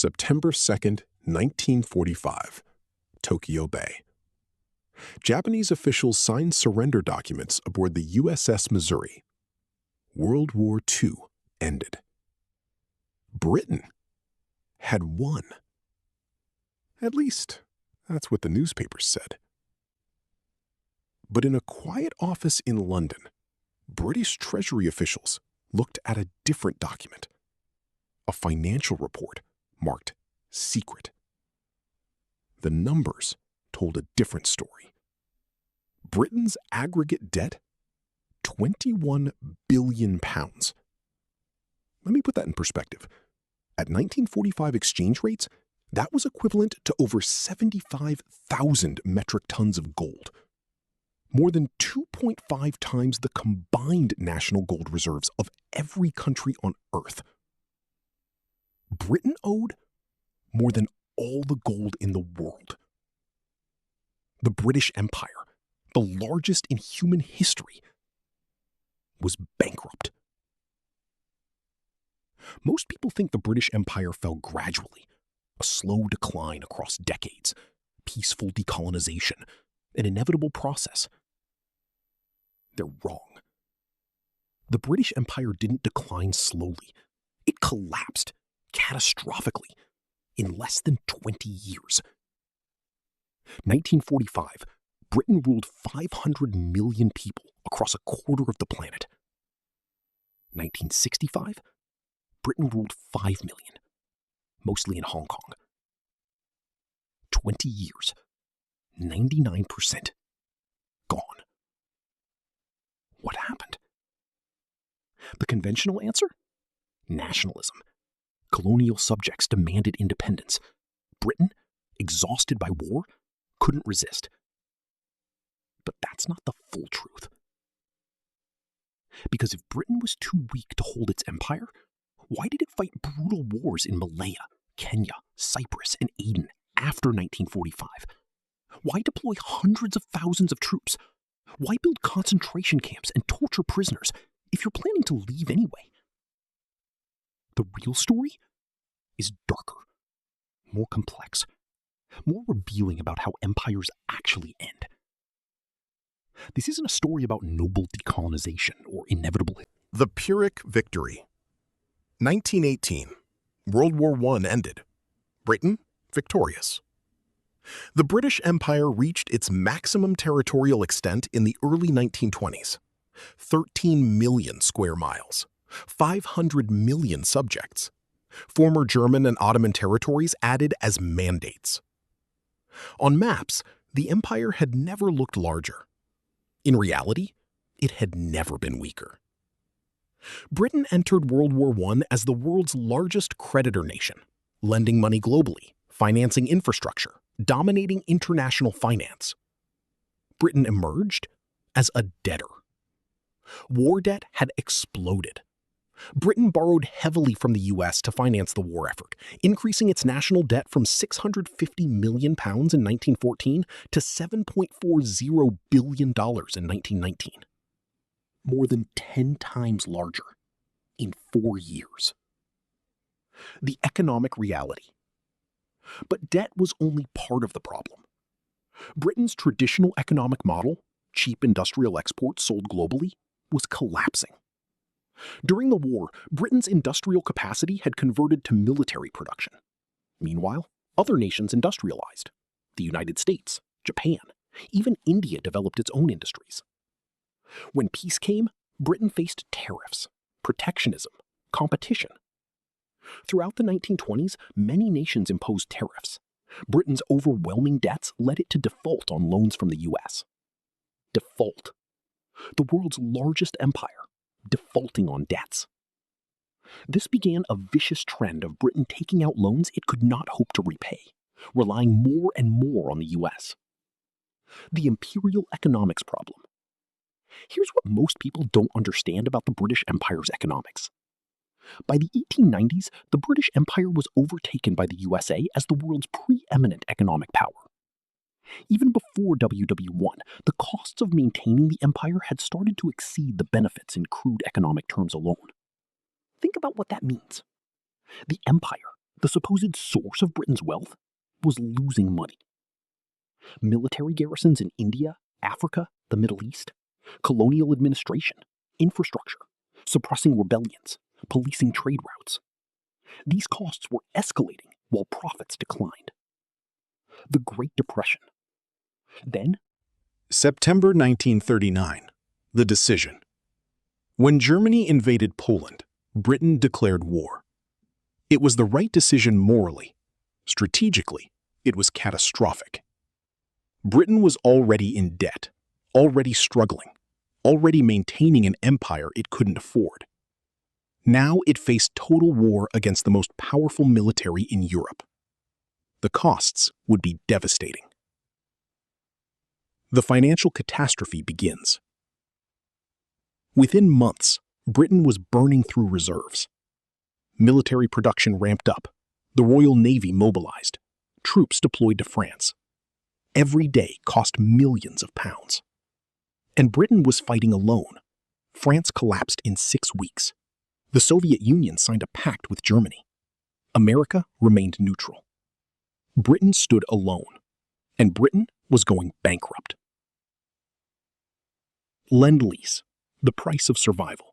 September 2nd, 1945, Tokyo Bay. Japanese officials signed surrender documents aboard the USS Missouri. World War II ended. Britain had won. At least, that's what the newspapers said. But in a quiet office in London, British Treasury officials looked at a different document, a financial report marked secret. The numbers told a different story. Britain's aggregate debt, £21 billion. Let me put that in perspective. At 1945 exchange rates, that was equivalent to over 75,000 metric tons of gold, more than 2.5 times the combined national gold reserves of every country on Earth. Britain owed more than all the gold in the world. The British Empire, the largest in human history, was bankrupt. Most people think the British Empire fell gradually, a slow decline across decades, peaceful decolonization, an inevitable process. They're wrong. The British Empire didn't decline slowly. It collapsed catastrophically in less than 20 years. 1945, Britain ruled 500 million people across a quarter of the planet. 1965, Britain ruled 5 million, mostly in Hong Kong. 20 years, 99% gone. What happened? The conventional answer? Nationalism. Colonial subjects demanded independence. Britain, exhausted by war, couldn't resist. But that's not the full truth. Because if Britain was too weak to hold its empire, why did it fight brutal wars in Malaya, Kenya, Cyprus, and Aden after 1945? Why deploy hundreds of thousands of troops? Why build concentration camps and torture prisoners if you're planning to leave anyway? The real story is darker, more complex, more revealing about how empires actually end. This isn't a story about noble decolonization or inevitable. The Pyrrhic Victory. 1918. World War I ended. Britain victorious. The British Empire reached its maximum territorial extent in the early 1920s. 13 million square miles, 500 million subjects. Former German and Ottoman territories added as mandates. On maps, the empire had never looked larger. In reality, it had never been weaker. Britain entered World War I as the world's largest creditor nation, lending money globally, financing infrastructure, dominating international finance. Britain emerged as a debtor. War debt had exploded. Britain borrowed heavily from the US to finance the war effort, increasing its national debt from £650 million in 1914 to $7.40 billion in 1919. More than 10 times larger in 4 years. The economic reality. But debt was only part of the problem. Britain's traditional economic model, cheap industrial exports sold globally, was collapsing. During the war, Britain's industrial capacity had converted to military production. Meanwhile, other nations industrialized. The United States, Japan, even India developed its own industries. When peace came, Britain faced tariffs, protectionism, competition. Throughout the 1920s, many nations imposed tariffs. Britain's overwhelming debts led it to default on loans from the US. Default. The world's largest empire, defaulting on debts. This began a vicious trend of Britain taking out loans it could not hope to repay, relying more and more on the US. The imperial economics problem. Here's what most people don't understand about the British Empire's economics. By the 1890s, the British Empire was overtaken by the USA as the world's preeminent economic power. Even before WW1, the costs of maintaining the empire had started to exceed the benefits in crude economic terms alone. Think about what that means. The empire, The supposed source of Britain's wealth was losing money. Military garrisons in India, Africa, the Middle East, colonial administration, infrastructure, suppressing rebellions, policing trade routes. These costs were escalating while profits declined. The Great Depression. Then, September 1939. The decision. When Germany invaded Poland, Britain declared war. It was the right decision morally. Strategically, it was catastrophic. Britain was already in debt, already struggling, already maintaining an empire it couldn't afford. Now it faced total war against the most powerful military in Europe. The costs would be devastating. The financial catastrophe begins. Within months, Britain was burning through reserves. Military production ramped up, the Royal Navy mobilized, troops deployed to France. Every day cost millions of pounds. And Britain was fighting alone. France collapsed in 6 weeks. The Soviet Union signed a pact with Germany. America remained neutral. Britain stood alone, and Britain was going bankrupt. Lend-Lease, the price of survival.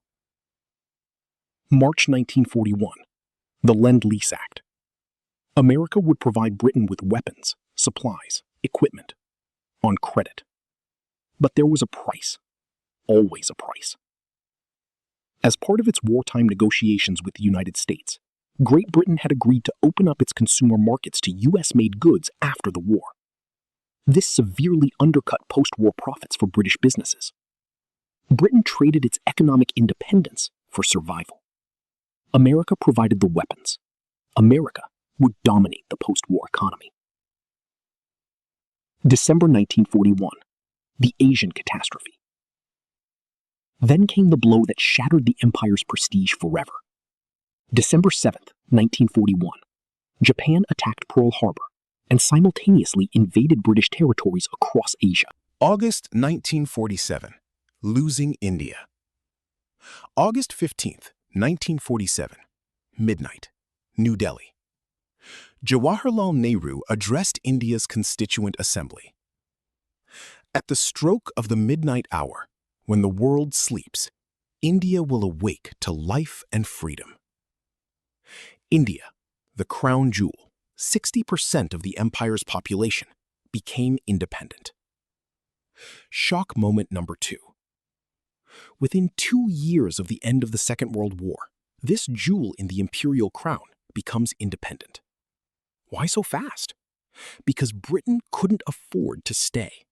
March 1941, the Lend-Lease Act. America would provide Britain with weapons, supplies, equipment, on credit. But there was a price, always a price. As part of its wartime negotiations with the United States, Great Britain had agreed to open up its consumer markets to US-made goods after the war. This severely undercut post-war profits for British businesses. Britain traded its economic independence for survival. America provided the weapons. America would dominate the post-war economy. December 1941, the Asian catastrophe. Then came the blow that shattered the empire's prestige forever. December 7th, 1941, Japan attacked Pearl Harbor and simultaneously invaded British territories across Asia. August 1947. Losing India. August 15th, 1947. Midnight. New Delhi. Jawaharlal Nehru addressed India's Constituent Assembly. At the stroke of the midnight hour, when the world sleeps, India will awake to life and freedom. India, the crown jewel, 60% of the empire's population, became independent. Shock moment number 2. Within 2 years of the end of the Second World War, this jewel in the imperial crown becomes independent. Why so fast? Because Britain couldn't afford to stay.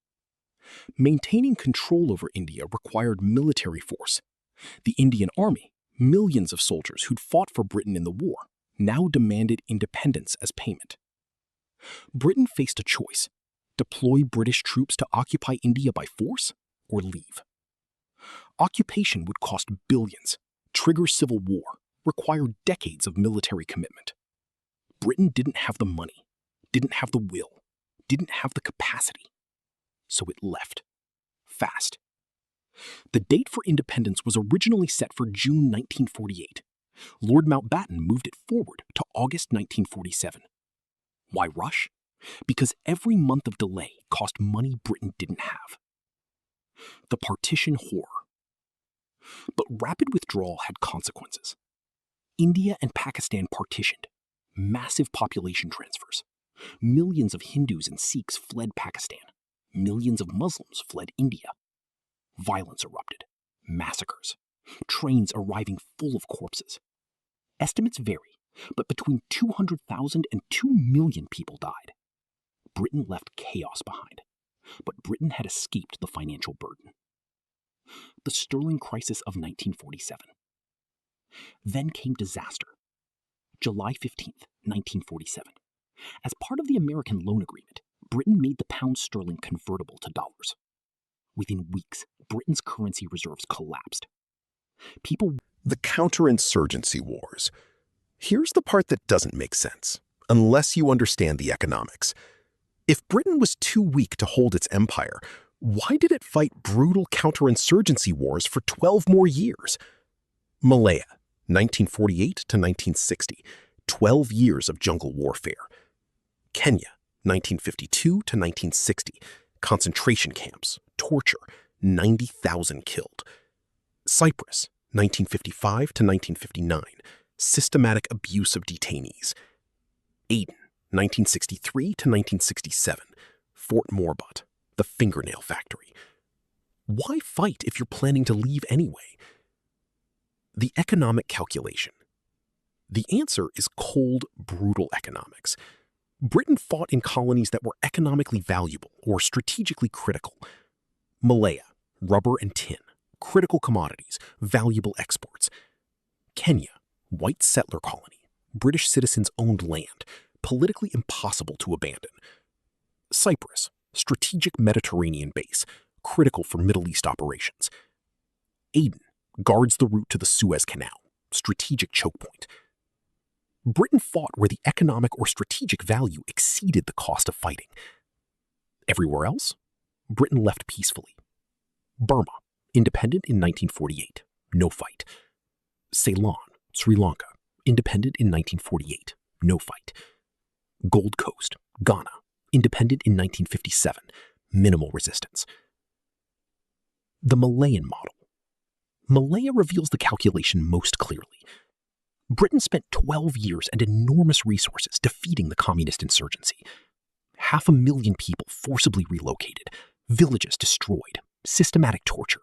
Maintaining control over India required military force. The Indian army, millions of soldiers who'd fought for Britain in the war, now demanded independence as payment. Britain faced a choice: deploy British troops to occupy India by force or leave. Occupation would cost billions, trigger civil war, require decades of military commitment. Britain didn't have the money, didn't have the will, didn't have the capacity. So it left. Fast. The date for independence was originally set for June 1948. Lord Mountbatten moved it forward to August 1947. Why rush? Because every month of delay cost money Britain didn't have. The partition horror. But rapid withdrawal had consequences. India and Pakistan partitioned. Massive population transfers. Millions of Hindus and Sikhs fled Pakistan. Millions of Muslims fled India. Violence erupted. Massacres. Trains arriving full of corpses. Estimates vary, but between 200,000 and 2 million people died. Britain left chaos behind, but Britain had escaped the financial burden. The sterling crisis of 1947. Then came disaster. July 15th, 1947. As part of the American loan agreement, Britain made the pound sterling convertible to dollars. Within weeks, Britain's currency reserves collapsed. The counterinsurgency wars. Here's the part that doesn't make sense, unless you understand the economics. If Britain was too weak to hold its empire, why did it fight brutal counterinsurgency wars for 12 more years? Malaya, 1948 to 1960. 12 years of jungle warfare. Kenya, 1952 to 1960, concentration camps, torture, 90,000 killed. Cyprus, 1955 to 1959, systematic abuse of detainees. Aden, 1963 to 1967, Fort Morbot, the fingernail factory. Why fight if you're planning to leave anyway? The economic calculation. The answer is cold, brutal economics. Britain fought in colonies that were economically valuable or strategically critical. Malaya, rubber and tin, critical commodities, valuable exports. Kenya, white settler colony, British citizens owned land, politically impossible to abandon. Cyprus, strategic Mediterranean base, critical for Middle East operations. Aden, guards the route to the Suez Canal, strategic choke point. Britain fought where the economic or strategic value exceeded the cost of fighting. Everywhere else, Britain left peacefully. Burma, independent in 1948, no fight. Ceylon, Sri Lanka, independent in 1948, no fight. Gold Coast, Ghana, independent in 1957, minimal resistance. The Malayan model. Malaya reveals the calculation most clearly. Britain spent 12 years and enormous resources defeating the communist insurgency. 500,000 people forcibly relocated, villages destroyed, systematic torture.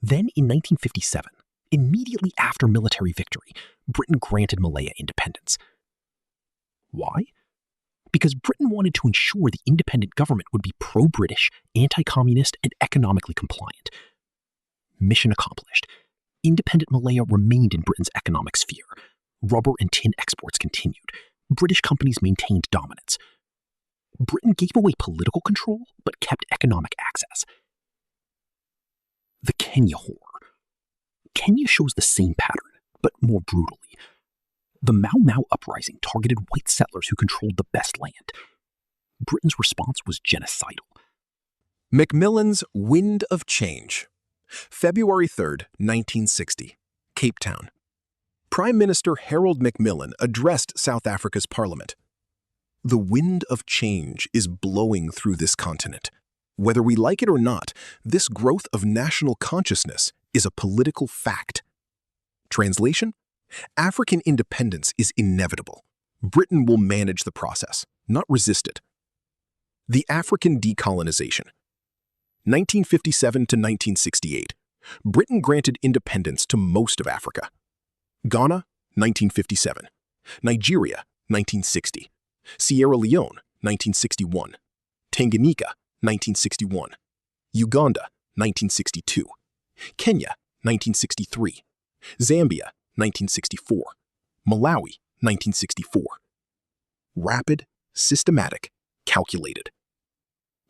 Then in 1957, immediately after military victory, Britain granted Malaya independence. Why? Because Britain wanted to ensure the independent government would be pro-British, anti-communist, and economically compliant. Mission accomplished. Independent Malaya remained in Britain's economic sphere. Rubber and tin exports continued. British companies maintained dominance. Britain gave away political control, but kept economic access. The Kenya Horror. Kenya shows the same pattern, but more brutally. The Mau Mau uprising targeted white settlers who controlled the best land. Britain's response was genocidal. Macmillan's Wind of Change. February 3, 1960, Cape Town. Prime Minister Harold Macmillan addressed South Africa's parliament. The wind of change is blowing through this continent. Whether we like it or not, this growth of national consciousness is a political fact. Translation: African independence is inevitable. Britain will manage the process, not resist it. The African decolonization. 1957 to 1968, Britain granted independence to most of Africa. Ghana, 1957. Nigeria, 1960. Sierra Leone, 1961. Tanganyika, 1961. Uganda, 1962. Kenya, 1963. Zambia, 1964. Malawi, 1964. Rapid, systematic, calculated.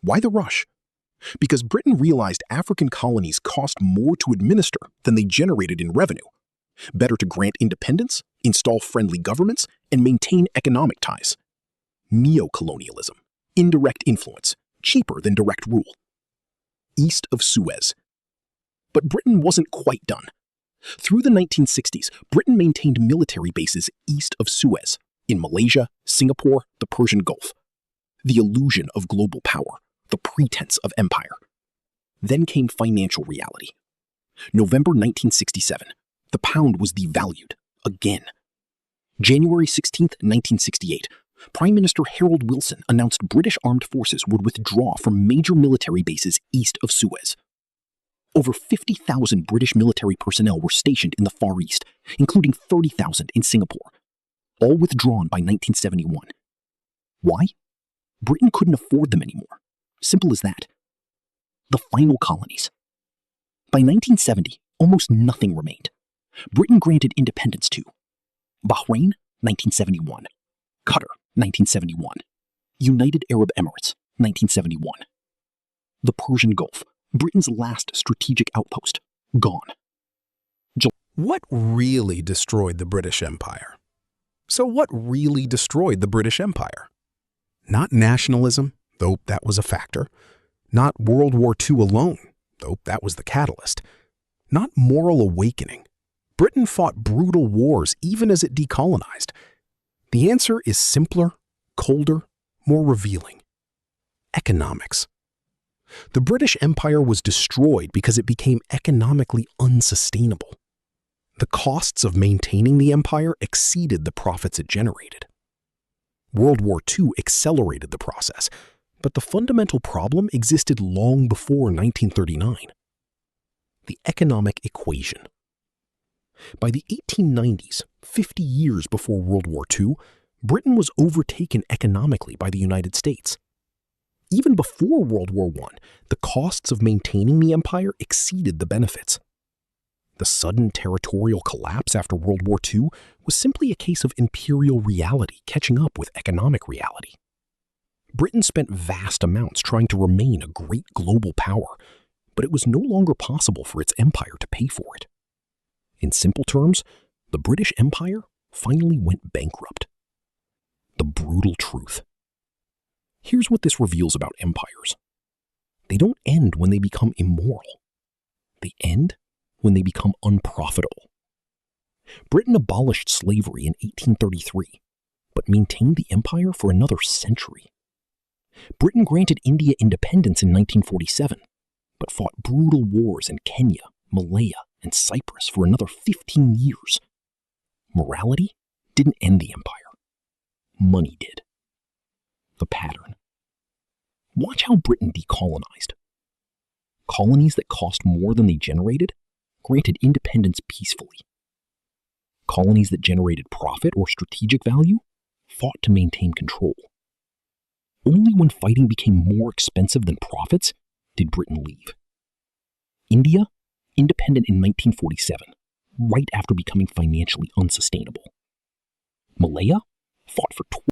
Why the rush? Because Britain realized African colonies cost more to administer than they generated in revenue. Better to grant independence, install friendly governments, and maintain economic ties. Neo-colonialism, indirect influence, cheaper than direct rule. East of Suez. But Britain wasn't quite done. Through the 1960s, Britain maintained military bases east of Suez, in Malaysia, Singapore, the Persian Gulf. The illusion of global power. The pretense of empire. Then came financial reality. November 1967, the pound was devalued, again. January 16, 1968, Prime Minister Harold Wilson announced British armed forces would withdraw from major military bases east of Suez. Over 50,000 British military personnel were stationed in the Far East, including 30,000 in Singapore, all withdrawn by 1971. Why? Britain couldn't afford them anymore. Simple as that. The final colonies. By 1970, almost nothing remained. Britain granted independence to Bahrain, 1971. Qatar, 1971. United Arab Emirates, 1971. The Persian Gulf, Britain's last strategic outpost, gone. What really destroyed the British Empire? So what really destroyed the British Empire? Not nationalism, though that was a factor. Not World War II alone, though that was the catalyst. Not moral awakening. Britain fought brutal wars even as it decolonized? The answer is simpler, colder, more revealing. Economics. The British Empire was destroyed because it became economically unsustainable. The costs of maintaining the empire exceeded the profits it generated. World War II accelerated the process, but the fundamental problem existed long before 1939. The economic equation. By the 1890s, 50 years before World War II, Britain was overtaken economically by the United States. Even before World War I, the costs of maintaining the empire exceeded the benefits. The sudden territorial collapse after World War II was simply a case of imperial reality catching up with economic reality. Britain spent vast amounts trying to remain a great global power, but it was no longer possible for its empire to pay for it. In simple terms, the British Empire finally went bankrupt. The brutal truth. Here's what this reveals about empires. They don't end when they become immoral. They end when they become unprofitable. Britain abolished slavery in 1833, but maintained the empire for another century. Britain granted India independence in 1947, but fought brutal wars in Kenya, Malaya, and Cyprus for another 15 years. Morality didn't end the empire. Money did. The pattern. Watch how Britain decolonized. Colonies that cost more than they generated granted independence peacefully. Colonies that generated profit or strategic value fought to maintain control. Only when fighting became more expensive than profits did Britain leave. India, independent in 1947, right after becoming financially unsustainable. Malaya fought for